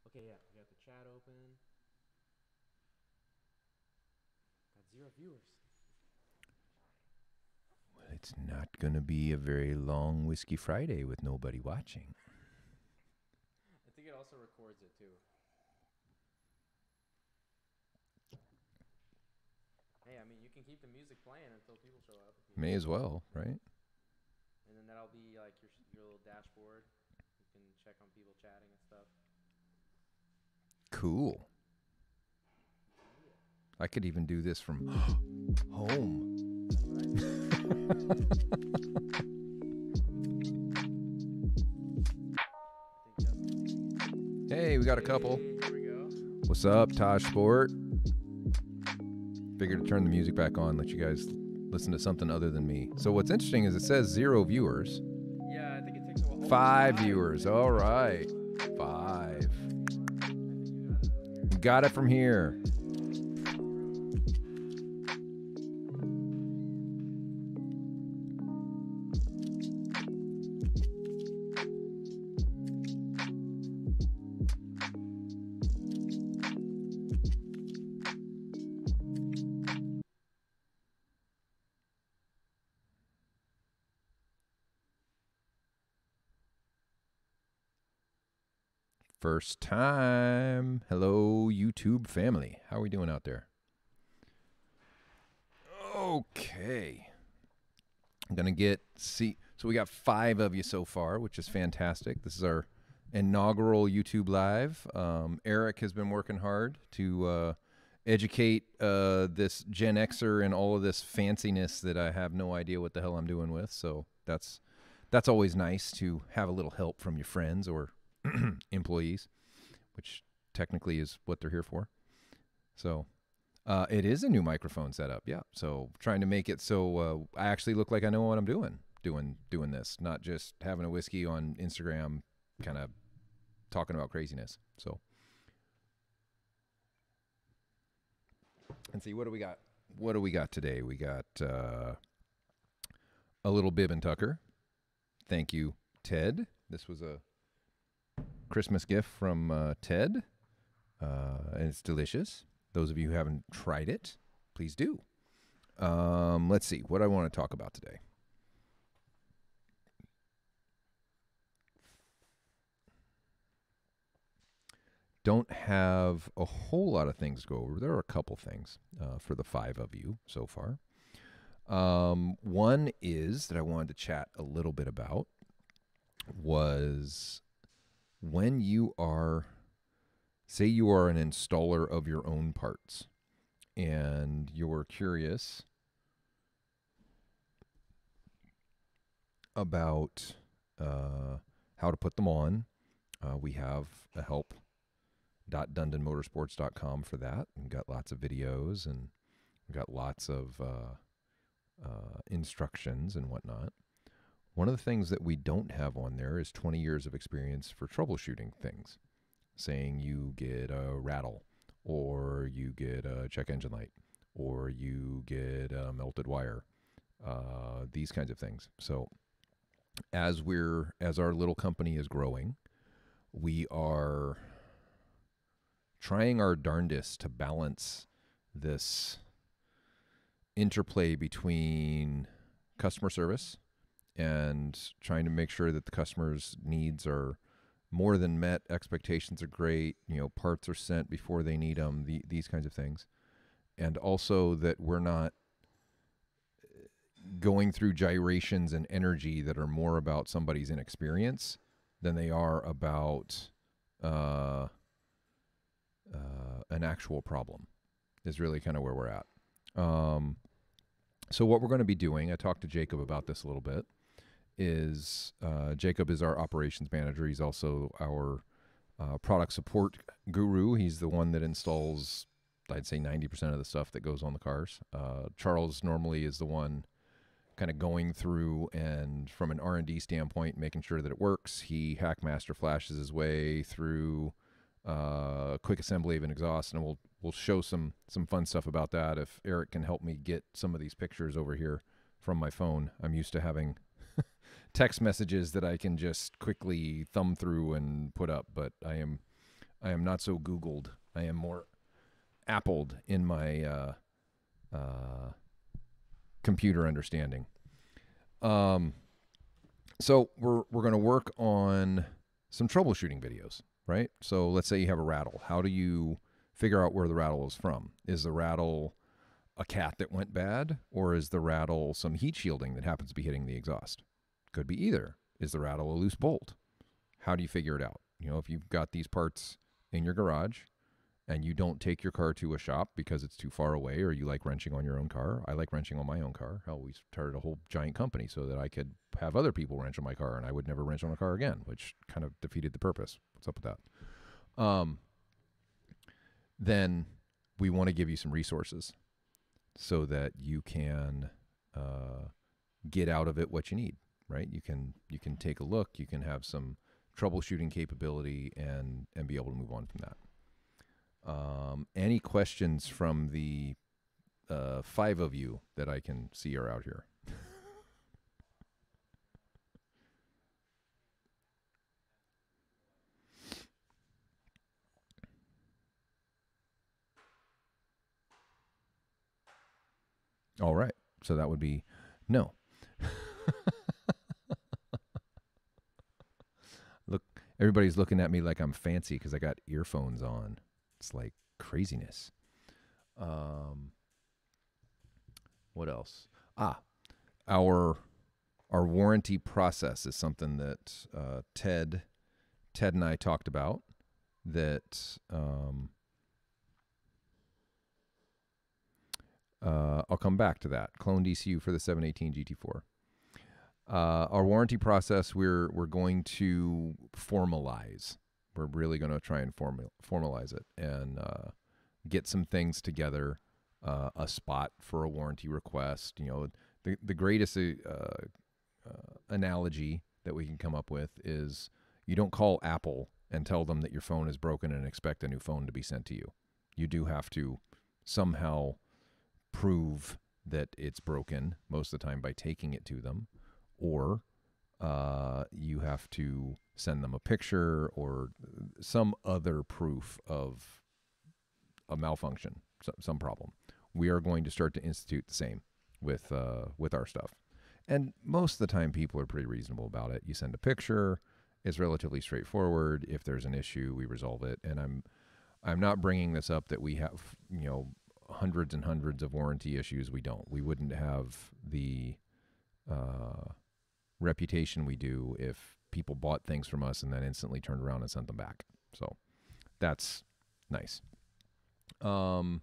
Okay, yeah, we got the chat open. Got 0 viewers. Well, it's not going to be a very long Whiskey Friday with nobody watching. I think it also records it too. Hey, I mean, you can keep the music playing until people show up. May as well, right? And then that'll be like your little dashboard. You can check on people chatting and stuff. Cool. I could even do this from home. Hey, we got a couple. Here we go. What's up, Taj Sport? Figured to turn the music back on, let you guys listen to something other than me. So what's interesting is it says 0 viewers. Yeah, I think it takes a while. 5 viewers. All right. 5. Got it from here. First time. Hello, YouTube family. How are we doing out there? Okay. I'm going to so we got 5 of you so far, which is fantastic. This is our inaugural YouTube Live. Eric has been working hard to educate this Gen Xer and all of this fanciness that I have no idea what the hell I'm doing with. So that's always nice to have a little help from your friends or employees, which technically is what they're here for. So it is a new microphone setup. Yeah. So trying to make it so I actually look like I know what I'm doing this, not just having a whiskey on Instagram kind of talking about craziness. So and see, what do we got? What do we got today? We got a little bib and tucker. Thank you, Ted. This was a Christmas gift from Ted, and it's delicious. Those of you who haven't tried it, please do. Let's see what I want to talk about today. Don't have a whole lot of things to go over. There are a couple things for the 5 of you so far. One is that I wanted to chat a little bit about was when you are, say you are an installer of your own parts and you're curious about how to put them on. We have a help.dundonmotorsports.com for that. We've got lots of videos and we've got lots of instructions and whatnot. One of the things that we don't have on there is 20 years of experience for troubleshooting things, saying you get a rattle or you get a check engine light or you get a melted wire, these kinds of things. So as our little company is growing, we are trying our darndest to balance this interplay between customer service and trying to make sure that the customer's needs are more than met, expectations are great, parts are sent before they need them, these kinds of things. And also that we're not going through gyrations and energy that are more about somebody's inexperience than they are about an actual problem is really kind of where we're at. So what we're going to be doing, I talked to Jacob about this a little bit, is Jacob is our operations manager. He's also our product support guru. He's the one that installs, I'd say 90% of the stuff that goes on the cars. Charles normally is the one kind of going through and from an R&D standpoint, making sure that it works. He Hackmaster flashes his way through quick assembly of an exhaust, and we'll show some fun stuff about that. If Eric can help me get some of these pictures over here from my phone. I'm used to having text messages that I can just quickly thumb through and put up, but I am I am not so Googled. I am more Appled in my computer understanding. So we're going to work on some troubleshooting videos, right? So let's say you have a rattle. How do you figure out where the rattle is from? Is the rattle a cat that went bad, or is the rattle some heat shielding that happens to be hitting the exhaust? Could be either. Is the rattle a loose bolt? How do you figure it out? You know, if you've got these parts in your garage and you don't take your car to a shop because it's too far away, or you like wrenching on your own car. I like wrenching on my own car. Hell, we started a whole giant company so that I could have other people wrench on my car, and I would never wrench on a car again, which kind of defeated the purpose. What's up with that? Then we want to give you some resources so that you can get out of it what you need, right? You can take a look, you can have some troubleshooting capability, and be able to move on from that. Any questions from the 5 of you that I can see are out here? All right. So that would be no. Look, everybody's looking at me like I'm fancy because I got earphones on. It's like craziness. What else? Our warranty process is something that Ted and I talked about. That I'll come back to that. Cloned ECU for the 718 GT4. Our warranty process, we're going to formalize. We're really going to try and formalize it and get some things together. A spot for a warranty request. You know, the greatest analogy that we can come up with is you don't call Apple and tell them that your phone is broken and expect a new phone to be sent to you. You do have to somehow prove that it's broken, most of the time by taking it to them, or you have to send them a picture or some other proof of a malfunction, some problem. We are going to start to institute the same with our stuff. And most of the time people are pretty reasonable about it. You send a picture, it's relatively straightforward. If there's an issue, we resolve it. And I'm not bringing this up that we have, you know, hundreds and hundreds of warranty issues. We don't. We wouldn't have the reputation we do if people bought things from us and then instantly turned around and sent them back. So that's nice. I'm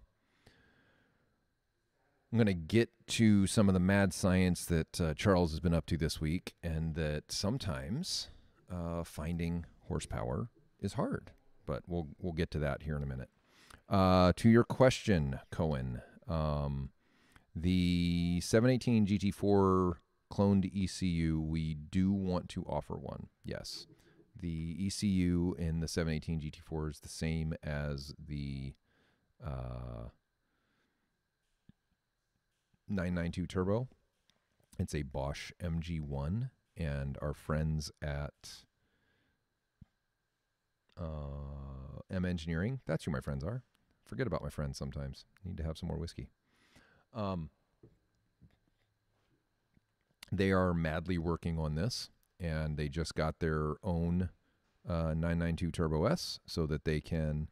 going to get to some of the mad science that Charles has been up to this week, and that sometimes finding horsepower is hard. But we'll get to that here in a minute. To your question, Cohen, the 718 GT4 cloned ECU, we do want to offer one. Yes. The ECU in the 718 GT4 is the same as the 992 Turbo. It's a Bosch MG1, and our friends at M Engineering, that's who my friends are. Forget about my friends sometimes. Need to have some more whiskey. They are madly working on this, and they just got their own 992 Turbo S so that they can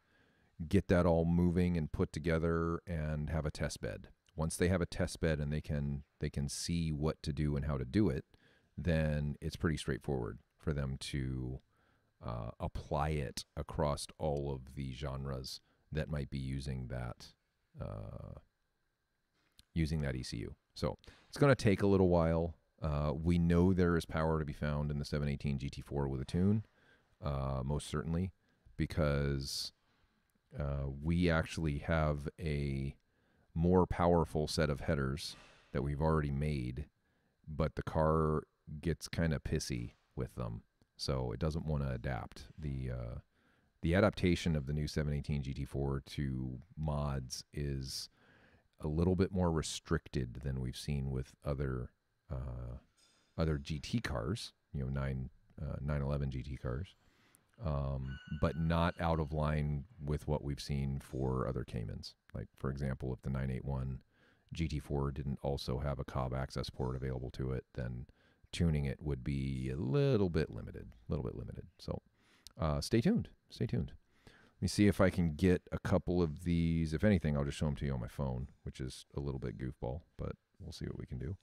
get that all moving and put together and have a test bed. Once they have a test bed and they can see what to do and how to do it, then it's pretty straightforward for them to apply it across all of the genres that might be using that ECU. So it's going to take a little while. We know there is power to be found in the 718 GT4 with a tune, most certainly, because we actually have a more powerful set of headers that we've already made, but the car gets kind of pissy with them, so it doesn't want to adapt. The adaptation of the new 718 GT4 to mods is a little bit more restricted than we've seen with other GT cars, you know, 911 GT cars. but not out of line with what we've seen for other Caymans. Like, for example, if the 981 GT4 didn't also have a Cobb access port available to it, then tuning it would be a little bit limited. So stay tuned. Stay tuned. Let me see if I can get a couple of these. If anything, I'll just show them to you on my phone, which is a little bit goofball, but we'll see what we can do.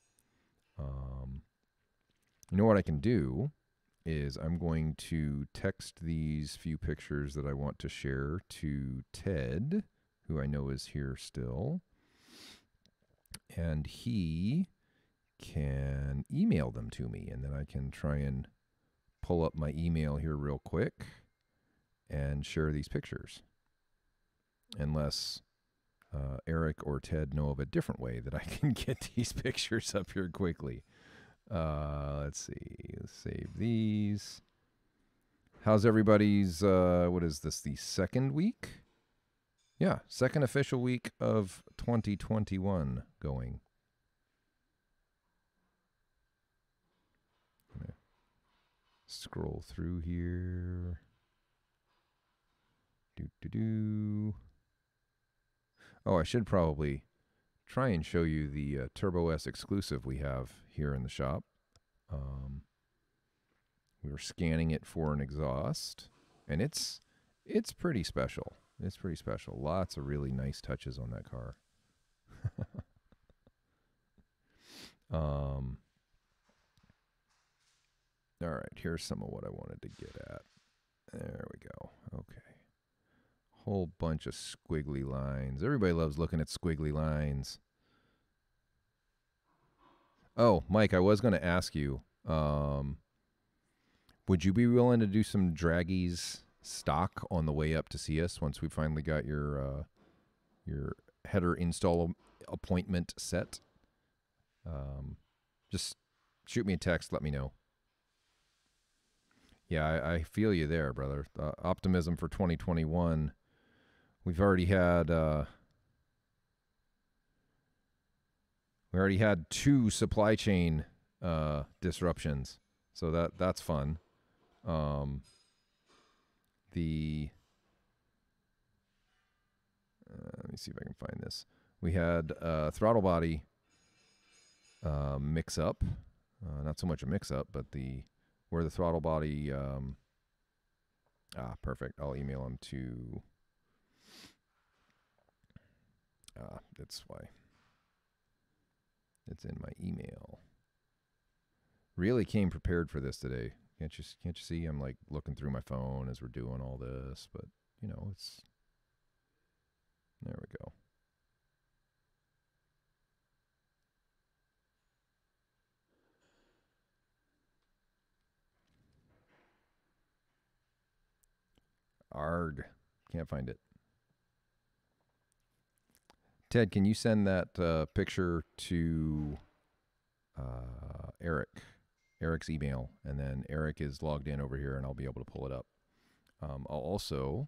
You know what I can do is I'm going to text these few pictures that I want to share to Ted, who I know is here still, and he can email them to me, and then I can try and pull up my email here real quick and share these pictures. Unless Eric or Ted know of a different way that I can get these pictures up here quickly. Let's see. Let's save these. How's everybody's, what is this, the second week? Yeah, second official week of 2021 going. Scroll through here. Oh, I should probably try and show you the Turbo S exclusive we have here in the shop. We were scanning it for an exhaust, and it's pretty special. It's pretty special. Lots of really nice touches on that car. All right, here's some of what I wanted to get at. There we go. Okay. Whole bunch of squiggly lines. Everybody loves looking at squiggly lines. Oh, Mike, I was going to ask you, would you be willing to do some draggies stock on the way up to see us once we finally got your header install appointment set? Just shoot me a text, let me know. Yeah, I feel you there, brother. Optimism for 2021. We've already had two supply chain disruptions, so that's fun. Let me see if I can find this. We had throttle body mix up, not so much a mix up, but where the throttle body. Perfect. I'll email him to. That's why. It's in my email. Really came prepared for this today. Can't you see? I'm like looking through my phone as we're doing all this, but you know, it's. There we go. Arg. Can't find it. Ted, can you send that picture to Eric? Eric's email, and then Eric is logged in over here, and I'll be able to pull it up. I'll also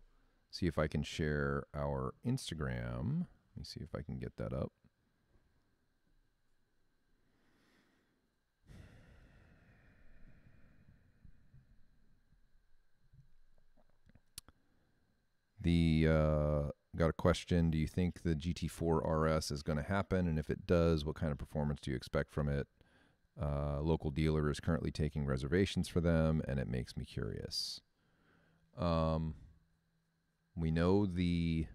see if I can share our Instagram. Let me see if I can get that up. Got a question. Do you think the GT4 RS is going to happen? And if it does, what kind of performance do you expect from it? Local dealer is currently taking reservations for them, and it makes me curious. We know the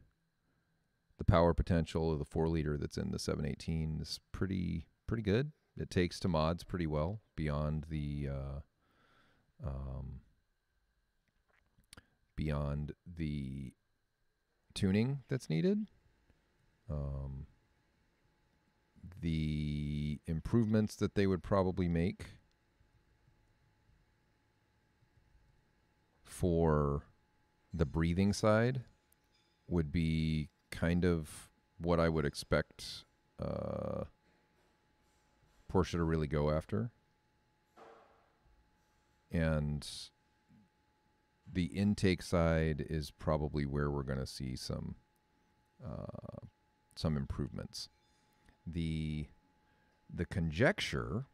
power potential of the 4-liter that's in the 718 is pretty good. It takes to mods pretty well beyond the tuning that's needed. The improvements that they would probably make for the breathing side would be kind of what I would expect Porsche to really go after. And the intake side is probably where we're going to see some improvements. The conjecture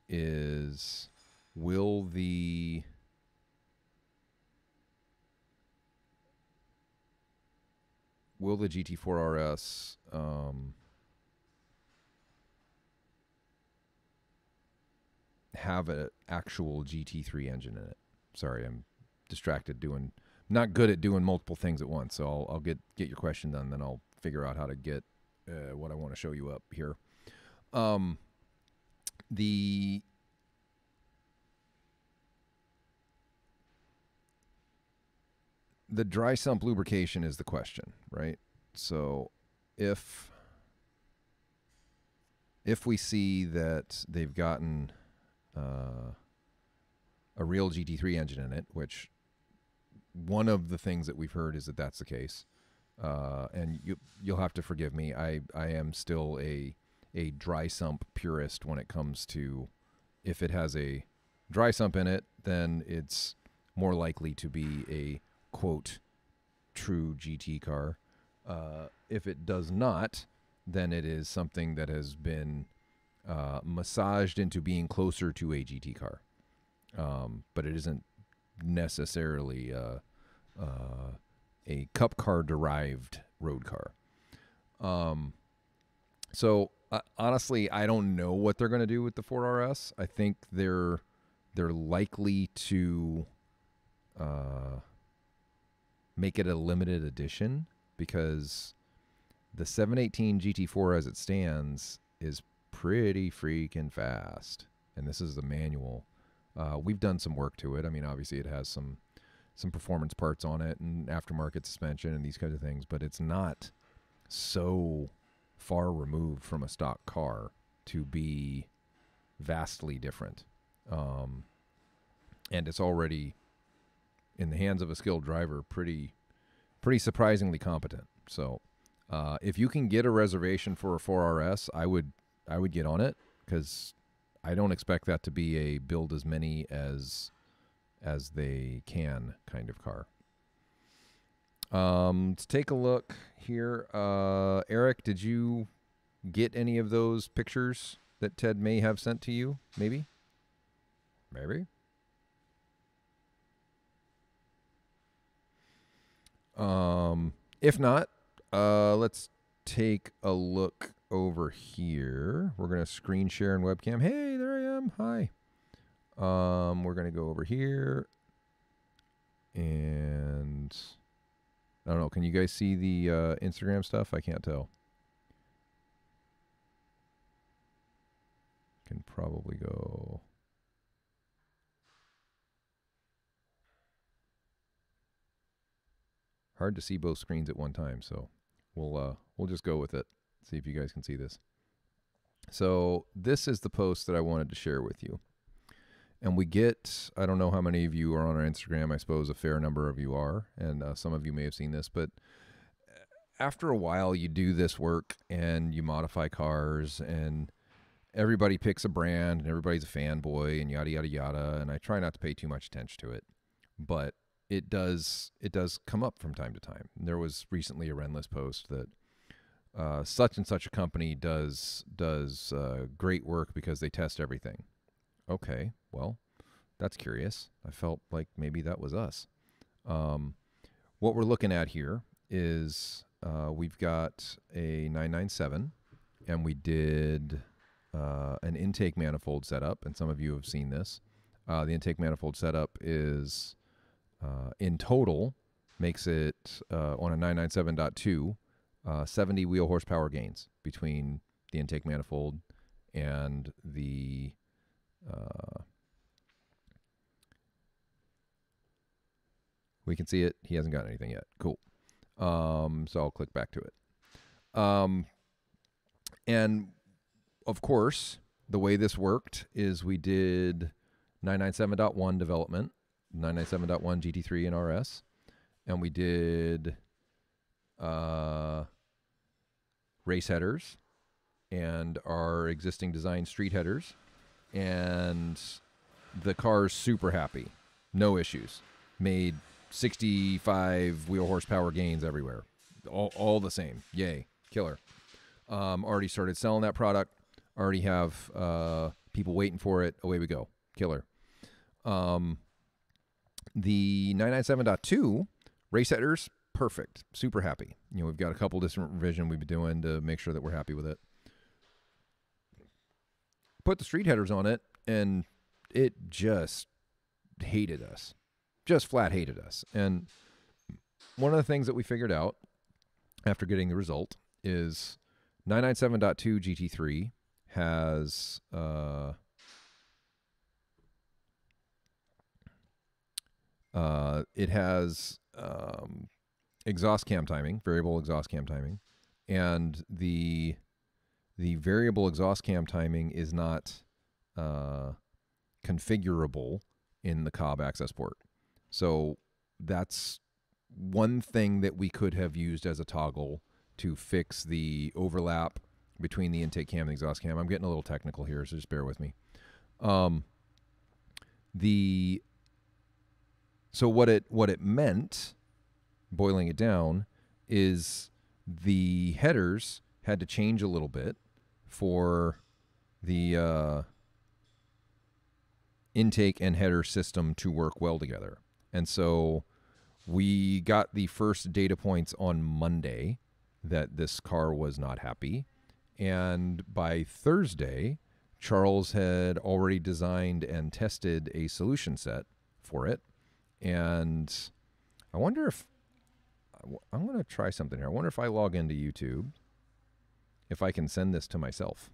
is, will the will the GT4 RS have an actual GT3 engine in it? Sorry, I'm distracted doing, not good at doing multiple things at once. So I'll get your question done, then I'll figure out how to get what I want to show you up here. The dry sump lubrication is the question, right? So if we see that they've gotten a real GT3 engine in it, which one of the things that we've heard is that that's the case, and you'll have to forgive me. I am still a dry sump purist when it comes to, if it has a dry sump in it, then it's more likely to be a quote true GT car. If it does not, then it is something that has been massaged into being closer to a GT car, but it isn't necessarily a cup car derived road car. So honestly, I don't know what they're going to do with the 4RS. I think they're likely to make it a limited edition, because the 718 GT4 as it stands is pretty freaking fast. And this is the manual. We've done some work to it. I mean, obviously it has some performance parts on it and aftermarket suspension and these kinds of things, but it's not so far removed from a stock car to be vastly different. And it's already, in the hands of a skilled driver, pretty surprisingly competent. So if you can get a reservation for a 4RS, I would get on it, because I don't expect that to be a build as many as they can kind of car. Let's take a look here. Eric, did you get any of those pictures that Ted may have sent to you? Maybe? If not, let's take a look over here. We're going to screen share and webcam. Hey, there I am. Hi. We're going to go over here, and I don't know. Can you guys see the Instagram stuff? I can't tell. Can probably go. Hard to see both screens at one time, so we'll just go with it. See if you guys can see this. So this is the post that I wanted to share with you. And we get, I don't know how many of you are on our Instagram. I suppose a fair number of you are, and some of you may have seen this, but after a while you do this work and you modify cars, and everybody picks a brand and everybody's a fanboy and yada, yada, yada. And I try not to pay too much attention to it, but it does come up from time to time. There was recently a Renless post that such and such a company does great work because they test everything. Okay, well, that's curious. I felt like maybe that was us. What we're looking at here is we've got a 997, and we did an intake manifold setup, and some of you have seen this. The intake manifold setup is, in total, makes it, on a 997.2, 70 wheel horsepower gains between the intake manifold and the we can see it. He hasn't got anything yet. Cool. So I'll click back to it. And of course, the way this worked is we did 997.1 development, 997.1 GT3 and RS, and we did race headers and our existing design street headers, and the car's super happy. No issues. Made 65 wheel horsepower gains everywhere. All the same. Yay. Killer. Already started selling that product. Already have people waiting for it. Away we go. Killer. The 997.2 race headers, perfect. Super happy. You know, we've got a couple different revisions we've been doing to make sure that we're happy with it. Put the street headers on it, and it just hated us. Just flat hated us. And one of the things that we figured out after getting the result is 997.2 GT3 has it has exhaust cam timing, variable exhaust cam timing, and the variable exhaust cam timing is not configurable in the Cobb access port. So that's one thing that we could have used as a toggle to fix the overlap between the intake cam and the exhaust cam. I'm getting a little technical here, so just bear with me. So what it meant, boiling it down, is the headers had to change a little bit for the intake and header system to work well together. And so we got the first data points on Monday that this car was not happy. And by Thursday, Charles had already designed and tested a solution set for it. And I wonder if, I'm going to try something here. I wonder if I log into YouTube, if I can send this to myself.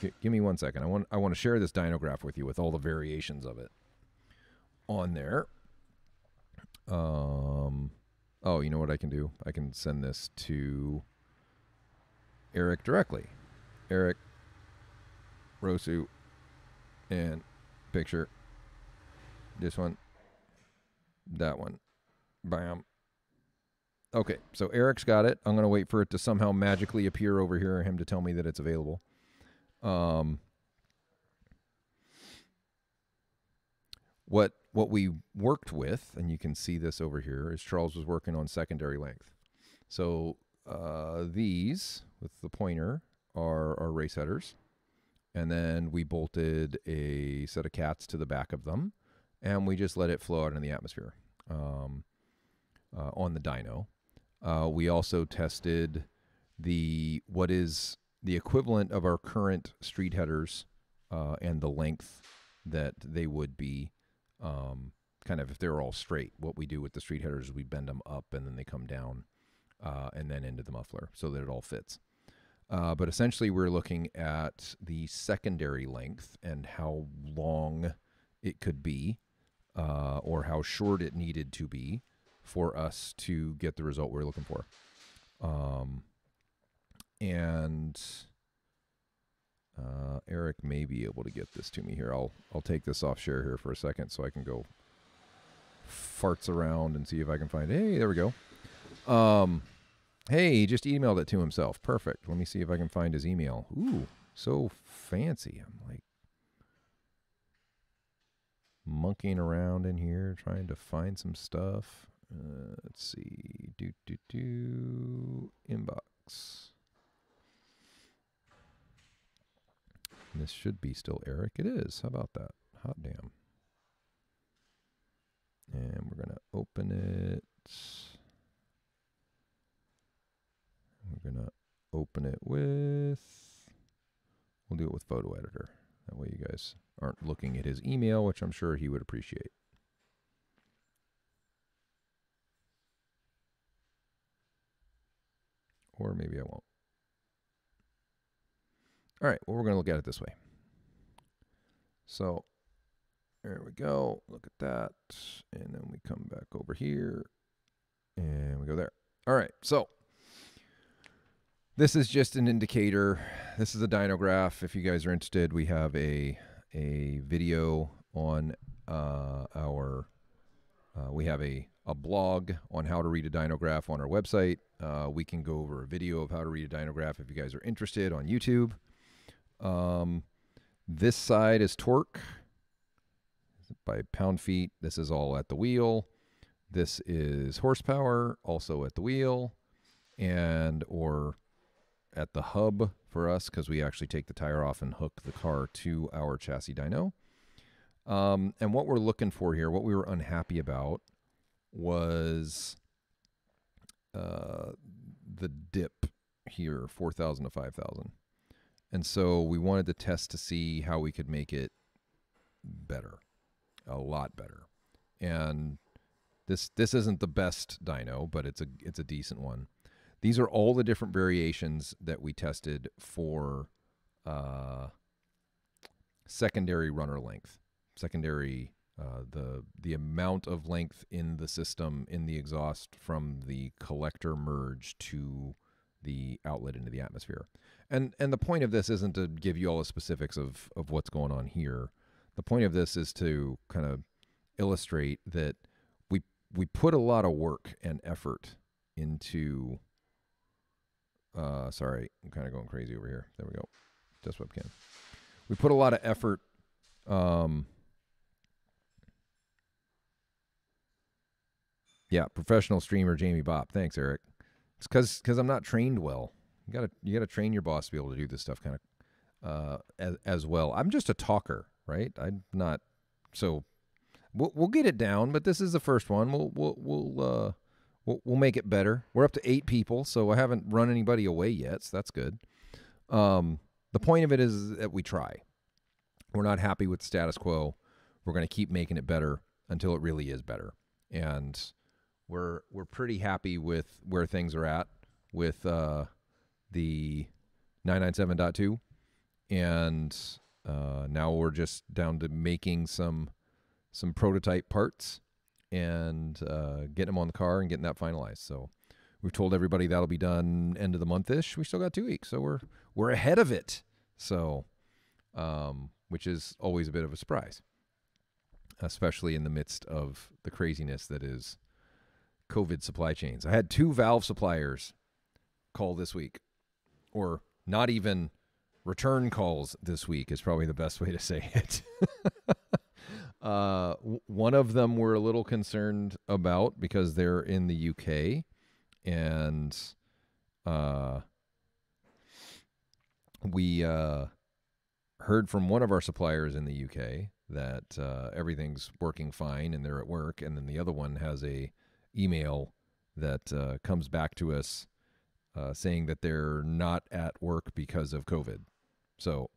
Give me 1 second. I want to share this dyno graph with you with all the variations of it on there. Oh, you know what I can do? I can send this to Eric directly. Eric, Rosu, and picture. This one. That one. Bam. Okay, so Eric's got it. I'm going to wait for it to somehow magically appear over here and him to tell me that it's available. What we worked with, and you can see this over here, is Charles was working on secondary length. So these, with the pointer, are our race headers. And then we bolted a set of cats to the back of them, and we just let it flow out in the atmosphere on the dyno. We also tested what is the equivalent of our current street headers and the length that they would be, kind of if they're all straight. What we do with the street headers is we bend them up and then they come down and then into the muffler so that it all fits. But essentially we're looking at the secondary length and how long it could be or how short it needed to be for us to get the result we're looking for. And Eric may be able to get this to me here. I'll take this off share here for a second so I can go farts around and see if I can find. Hey, there we go. Hey, he just emailed it to himself. Perfect. Let me see if I can find his email. Ooh, so fancy. I'm like monkeying around in here trying to find some stuff. Let's see. Inbox. This should be still Eric. It is. How about that? Hot damn. And we're going to open it. We're going to open it with, we'll do it with Photo Editor. That way you guys aren't looking at his email, which I'm sure he would appreciate. Or maybe I won't. All right, well, we're going to look at it this way. So there we go. Look at that. And then we come back over here. And we go there. All right, so this is just an indicator. This is a dyno graph. If you guys are interested, we have a video on we have a blog on how to read a dyno graph on our website. We can go over a video of how to read a dyno graph if you guys are interested on YouTube. This side is torque by pound-feet. This is all at the wheel. This is horsepower, also at the wheel, and or at the hub for us, because we actually take the tire off and hook the car to our chassis dyno. And what we're looking for here, what we were unhappy about, was the dip here, 4,000 to 5,000. And so we wanted to test to see how we could make it better, a lot better. And this isn't the best dyno, but it's a decent one. These are all the different variations that we tested for secondary runner length, secondary the amount of length in the system, in the exhaust from the collector merge to the outlet into the atmosphere. And the point of this isn't to give you all the specifics of what's going on here. The point of this is to kind of illustrate that we put a lot of work and effort into sorry, I'm kind of going crazy over here. There we go. Just webcam. We put a lot of effort yeah, professional streamer Jamie Bopp. Thanks, Eric. It's because I'm not trained well. You gotta train your boss to be able to do this stuff kind of as well. I'm just a talker, right? I'm not. So we'll get it down, but this is the first one. We'll make it better. We're up to 8 people, so I haven't run anybody away yet, so that's good. The point of it is that we try. We're not happy with the status quo. We're going to keep making it better until it really is better. And we're pretty happy with where things are at with the 997.2. And now we're just down to making some prototype parts and getting them on the car and getting that finalized. So we've told everybody that'll be done end of the month-ish. We still got 2 weeks, so we're ahead of it. So, which is always a bit of a surprise, especially in the midst of the craziness that is COVID supply chains. I had 2 valve suppliers call this week, or not even return calls this week is probably the best way to say it. One of them we're a little concerned about because they're in the UK, and we heard from one of our suppliers in the UK that everything's working fine and they're at work, and then the other one has a email that comes back to us saying that they're not at work because of COVID. So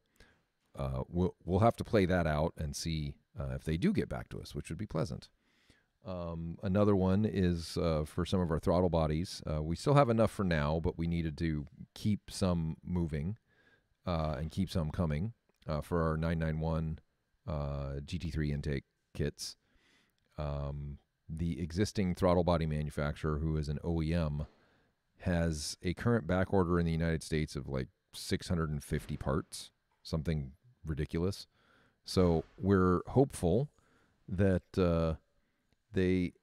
we'll have to play that out and see if they do get back to us, which would be pleasant. Another one is for some of our throttle bodies. We still have enough for now, but we needed to keep some moving and keep some coming for our 991 GT3 intake kits. The existing throttle body manufacturer, who is an OEM, has a current back order in the United States of like 650 parts, something ridiculous. So we're hopeful that they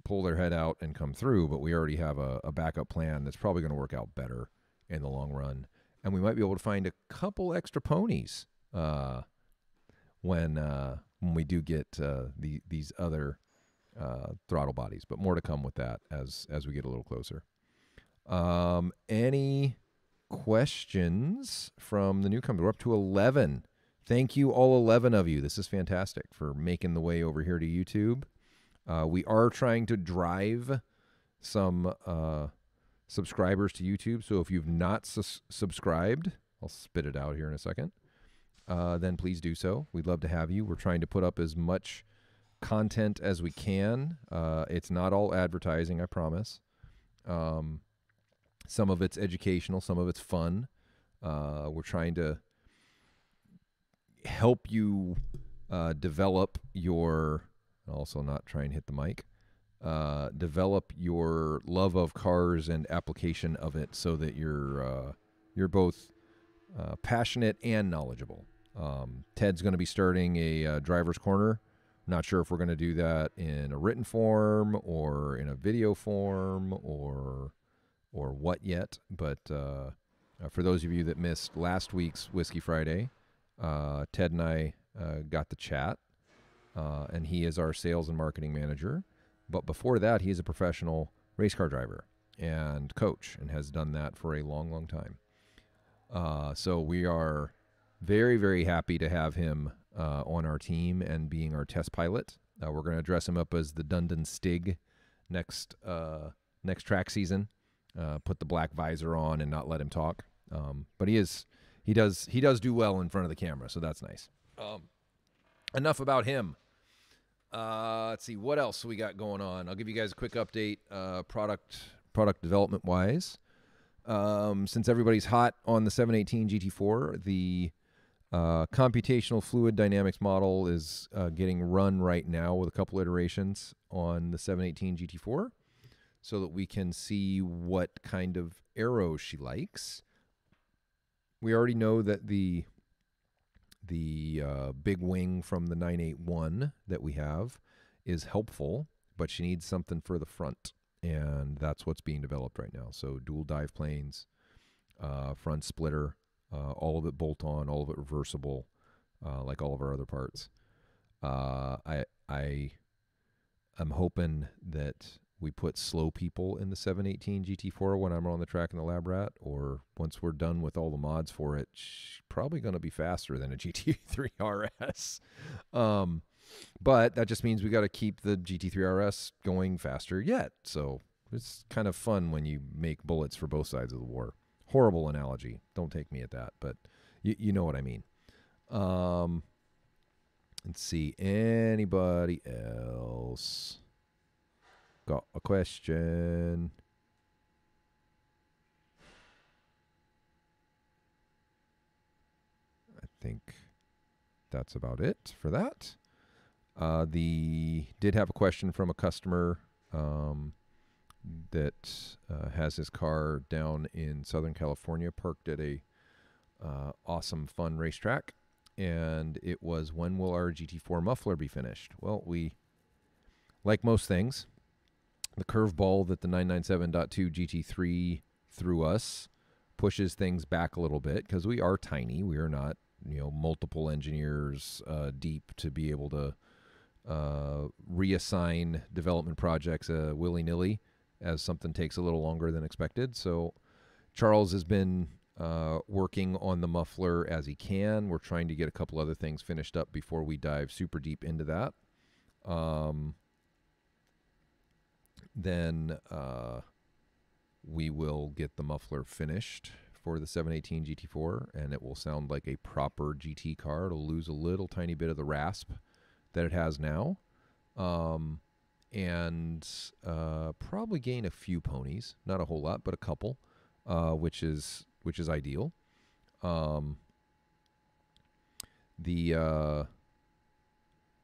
pull their head out and come through, but we already have a backup plan that's probably going to work out better in the long run. And we might be able to find a couple extra ponies when we do get these other throttle bodies. But more to come with that as we get a little closer. Any questions from the newcomers? We're up to 11. Thank you, all 11 of you. This is fantastic for making the way over here to YouTube. We are trying to drive some subscribers to YouTube. So if you've not subscribed, I'll spit it out here in a second, then please do so. We'd love to have you. We're trying to put up as much content as we can. It's not all advertising, I promise. Some of it's educational, some of it's fun. We're trying to help you develop your, also not try and hit the mic, develop your love of cars and application of it so that you're both passionate and knowledgeable. Ted's going to be starting a driver's corner. Not sure if we're going to do that in a written form or in a video form or what yet, but for those of you that missed last week's Whiskey Friday, Ted and I got the chat, and he is our sales and marketing manager. But before that, he is a professional race car driver and coach and has done that for a long, long time. So we are very, very happy to have him on our team and being our test pilot. We're going to dress him up as the Dundon Stig next next track season. Put the black visor on and not let him talk. But he does do well in front of the camera, so that's nice. Enough about him. Let's see what else we got going on. I'll give you guys a quick update, product development wise. Since everybody's hot on the 718 GT4, the computational fluid dynamics model is getting run right now with a couple iterations on the 718 GT4, so that we can see what kind of arrows she likes. We already know that the big wing from the 981 that we have is helpful, but she needs something for the front, and that's what's being developed right now. So dual dive planes, front splitter, all of it bolt-on, all of it reversible, like all of our other parts. I'm hoping that we put slow people in the 718 GT4 when I'm on the track in the Lab Rat, or once we're done with all the mods for it, probably going to be faster than a GT3 RS. But that just means we got to keep the GT3 RS going faster yet. So it's kind of fun when you make bullets for both sides of the war. Horrible analogy. Don't take me at that, but you know what I mean. Let's see. Anybody else got a question? I think that's about it for that. Did have a question from a customer that has his car down in Southern California, parked at a awesome, fun racetrack, and it was, when will our GT4 muffler be finished? Well, we, like most things, the curveball that the 997.2 GT3 threw us pushes things back a little bit, because we are tiny. We are not, multiple engineers deep to be able to reassign development projects willy-nilly as something takes a little longer than expected. So Charles has been working on the muffler as he can. We're trying to get a couple other things finished up before we dive super deep into that. Then we will get the muffler finished for the 718 GT4, and it will sound like a proper GT car. It'll lose a little tiny bit of the rasp that it has now, and probably gain a few ponies, not a whole lot, but a couple, which is ideal. The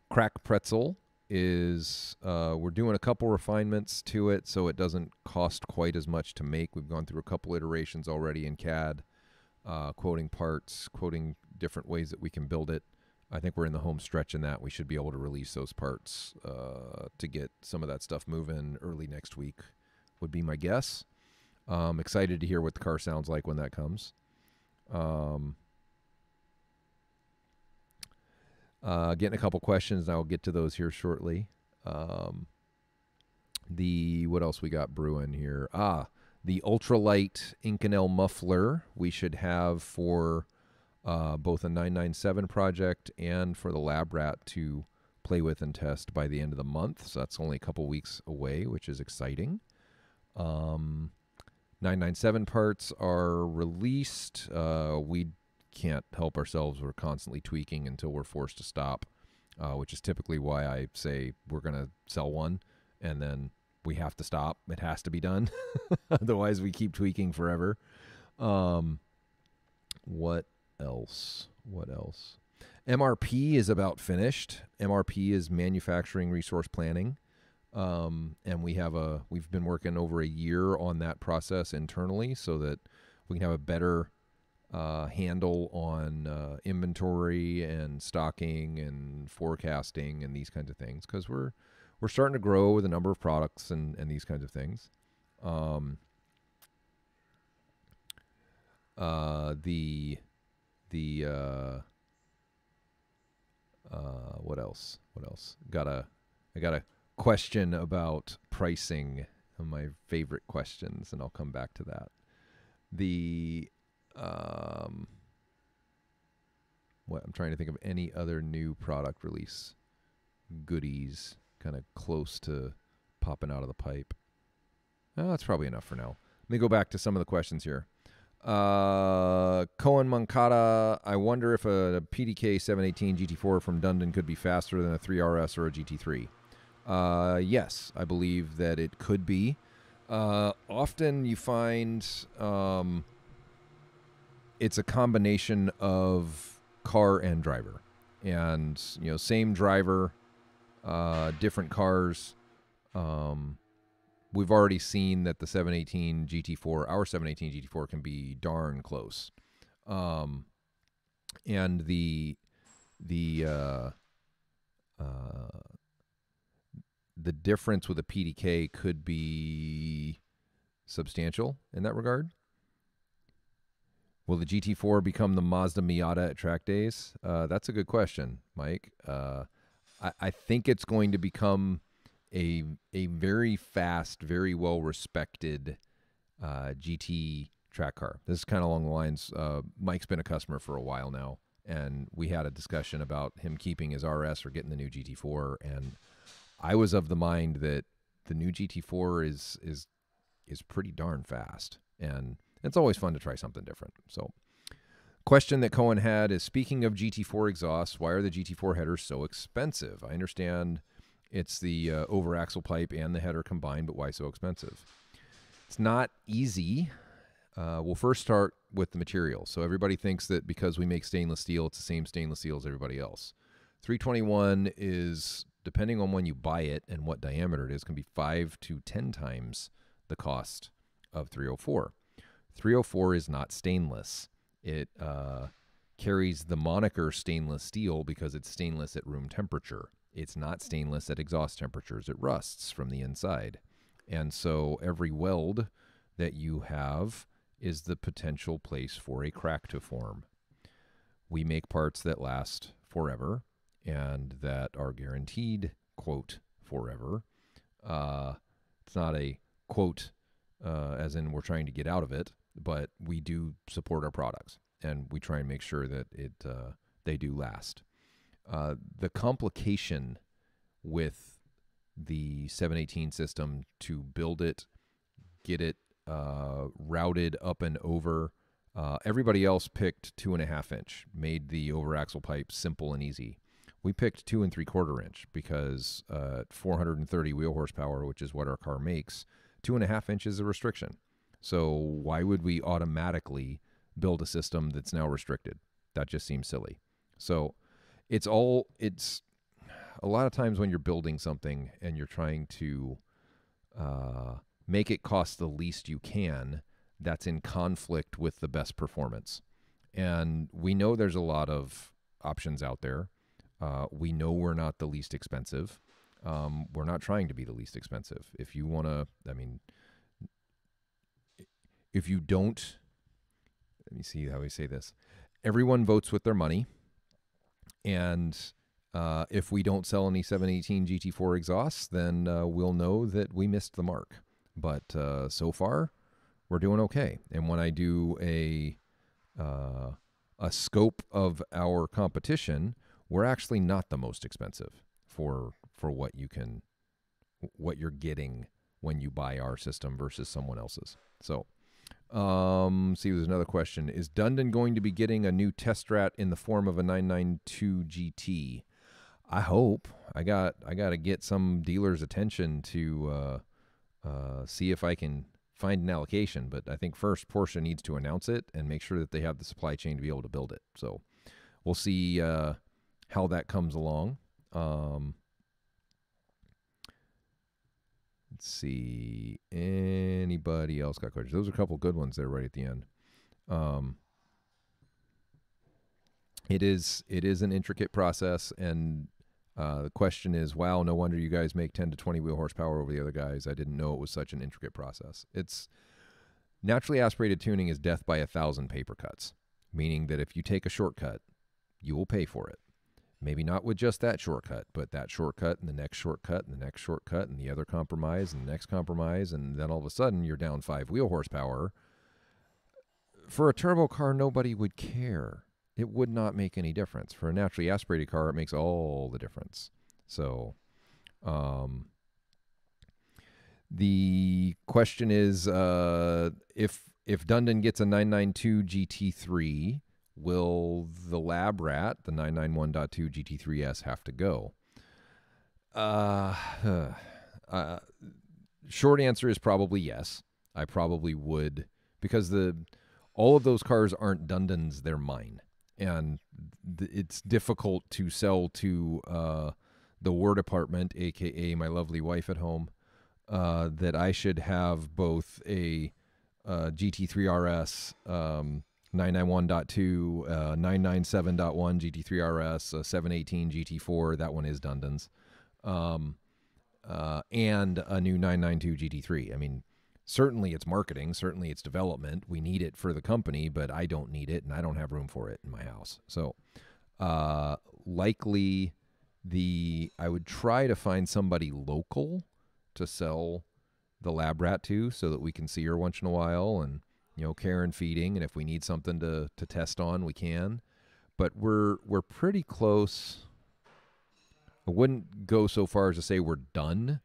crack pretzel is, we're doing a couple refinements to it so it doesn't cost quite as much to make. We've gone through a couple iterations already in CAD, quoting parts, quoting different ways that we can build it. I think we're in the home stretch in that. We should be able to release those parts to get some of that stuff moving early next week, would be my guess. Excited to hear what the car sounds like when that comes. Getting a couple questions, and I'll get to those here shortly. What else we got brewing here? The ultralight Inconel muffler we should have for both a 997 project and for the Lab Rat to play with and test by the end of the month. So that's only a couple weeks away, which is exciting. 997 parts are released. We can't help ourselves. We're constantly tweaking until we're forced to stop, which is typically why I say we're going to sell one, and then we have to stop. It has to be done. Otherwise, we keep tweaking forever. What else? MRP is about finished. MRP is manufacturing resource planning. And we've been working over a year on that process internally so that we can have a better handle on inventory and stocking and forecasting and these kinds of things, because we're starting to grow with a number of products and these kinds of things. What else? I got a question about pricing, my favorite questions, and I'll come back to that. I'm trying to think of any other new product release goodies kind of close to popping out of the pipe. That's probably enough for now. Let me go back to some of the questions here. Cohen Moncada, I wonder if a PDK 718 GT4 from Dundon could be faster than a 3RS or a GT3. Yes, I believe that it could be. Often you find it's a combination of car and driver. And, same driver, different cars. We've already seen that the 718 GT4, our 718 GT4 can be darn close. And the difference with a PDK could be substantial in that regard. Will the GT4 become the Mazda Miata at track days? That's a good question, Mike. I think it's going to become a very fast, very well-respected GT track car. This is kind of along the lines, Mike's been a customer for a while now, and we had a discussion about him keeping his RS or getting the new GT4, and I was of the mind that the new GT4 is pretty darn fast, and it's always fun to try something different. So, question that Cohen had is, speaking of GT4 exhausts, why are the GT4 headers so expensive? I understand it's the over axle pipe and the header combined, but why so expensive? It's not easy. We'll first start with the material. So everybody thinks that because we make stainless steel, it's the same stainless steel as everybody else. 321 is, depending on when you buy it and what diameter it is, can be 5 to 10 times the cost of 304. 304 is not stainless. It carries the moniker stainless steel because it's stainless at room temperature. It's not stainless at exhaust temperatures. It rusts from the inside. And so every weld that you have is the potential place for a crack to form. We make parts that last forever and that are guaranteed, quote, forever. It's not a quote as in we're trying to get out of it, but we do support our products and we try and make sure that they do last. The complication with the 718 system to build it, get it routed up and over, everybody else picked 2.5 inch, made the over axle pipe simple and easy. We picked 2 3/4 inch because 430 wheel horsepower, which is what our car makes, 2.5 inches is a restriction. So why would we automatically build a system that's now restricted? That just seems silly. So it's a lot of times when you're building something and you're trying to make it cost the least you can, that's in conflict with the best performance. And we know there's a lot of options out there. We know we're not the least expensive. We're not trying to be the least expensive. If you want to, if you don't, let me see how we say this. Everyone votes with their money. And if we don't sell any 718 GT4 exhausts, then we'll know that we missed the mark. But so far, we're doing okay. And when I do a scope of our competition, we're actually not the most expensive for what you're getting when you buy our system versus someone else's. So, see, there's another question. Is Dundon going to be getting a new test strat in the form of a 992 GT? I hope. I got to get some dealer's attention to see if I can find an allocation. But I think first Porsche needs to announce it and make sure that they have the supply chain to be able to build it. So we'll see how that comes along. Let's see. Anybody else got questions? Those are a couple good ones there right at the end. It is an intricate process, and the question is, wow, no wonder you guys make 10 to 20 wheel horsepower over the other guys. I didn't know it was such an intricate process. It's naturally aspirated tuning is death by 1,000 paper cuts, meaning that if you take a shortcut, you will pay for it. Maybe not with just that shortcut, but that shortcut and the next shortcut and the next shortcut and the other compromise and the next compromise, and then all of a sudden you're down 5 wheel horsepower. For a turbo car, nobody would care. It would not make any difference. For a naturally aspirated car, it makes all the difference. So The question is, if Dundon gets a 992 GT3, will the Lab Rat, the 991.2 GT3S, have to go? Short answer is probably yes. I probably would, because all of those cars aren't Dundon's, they're mine. And it's difficult to sell to the War Department, a.k.a. my lovely wife at home, that I should have both a GT3 RS 991.2, 997.1 GT3 RS, 718 GT4, that one is Dundon's, and a new 992 GT3. I mean, certainly it's marketing, certainly it's development. We need it for the company, but I don't need it, and I don't have room for it in my house. So likely I would try to find somebody local to sell the Lab Rat to, so that we can see her once in a while, and care and feeding, and if we need something to test on, we can. But we're pretty close. I wouldn't go so far as to say we're done.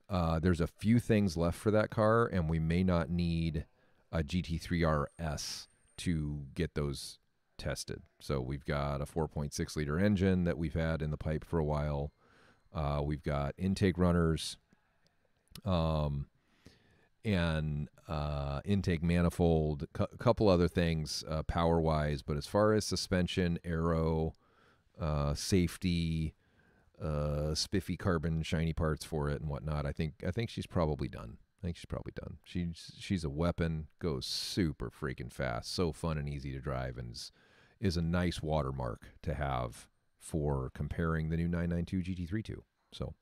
There's a few things left for that car, and we may not need a GT3 RS to get those tested. So we've got a 4.6 liter engine that we've had in the pipe for a while. We've got intake runners, and intake manifold, a couple other things power-wise. But as far as suspension, aero, safety, spiffy carbon shiny parts for it and whatnot, I think she's probably done. She's a weapon, goes super freaking fast, so fun and easy to drive, and is a nice watermark to have for comparing the new 992 GT3 to. So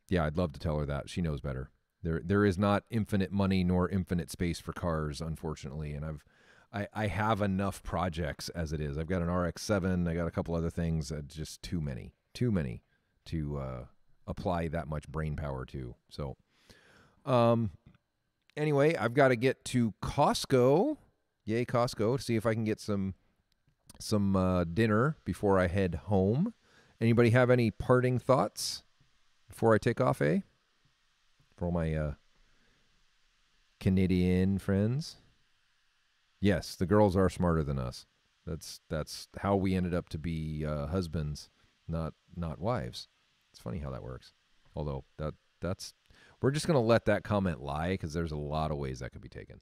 yeah, I'd love to tell her that. She knows better. There is not infinite money nor infinite space for cars, unfortunately, and I have enough projects as it is. I've got an RX-7. I got a couple other things. Just too many to apply that much brain power to. So, anyway, I've got to get to Costco. Yay, Costco! To see if I can get some dinner before I head home. Anybody have any parting thoughts before I take off, eh? For all my Canadian friends. Yes, the girls are smarter than us. That's how we ended up to be husbands, not wives. It's funny how that works. Although that's we're just gonna let that comment lie, because there's a lot of ways that could be taken.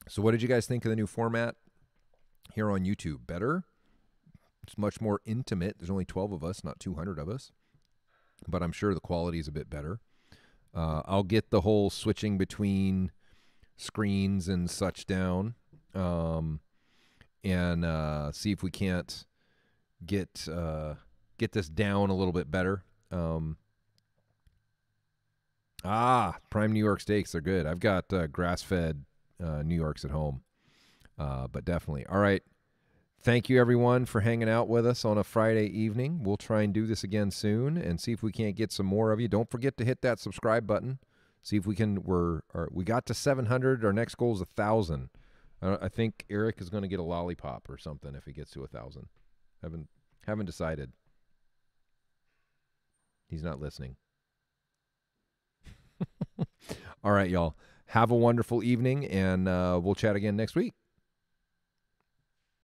So what did you guys think of the new format here on YouTube? Better? It's much more intimate. There's only 12 of us, not 200 of us. But I'm sure the quality is a bit better. I'll get the whole switching between screens and such down, and see if we can't get this down a little bit better. Prime New York steaks are good. I've got grass-fed New Yorks at home, but definitely. All right. Thank you, everyone, for hanging out with us on a Friday evening. We'll try and do this again soon and see if we can't get some more of you. Don't forget to hit that subscribe button. See if we can. We got to 700. Our next goal is 1,000. I think Eric is going to get a lollipop or something if he gets to 1,000. Haven't decided. He's not listening. All right, y'all. Have a wonderful evening, and we'll chat again next week.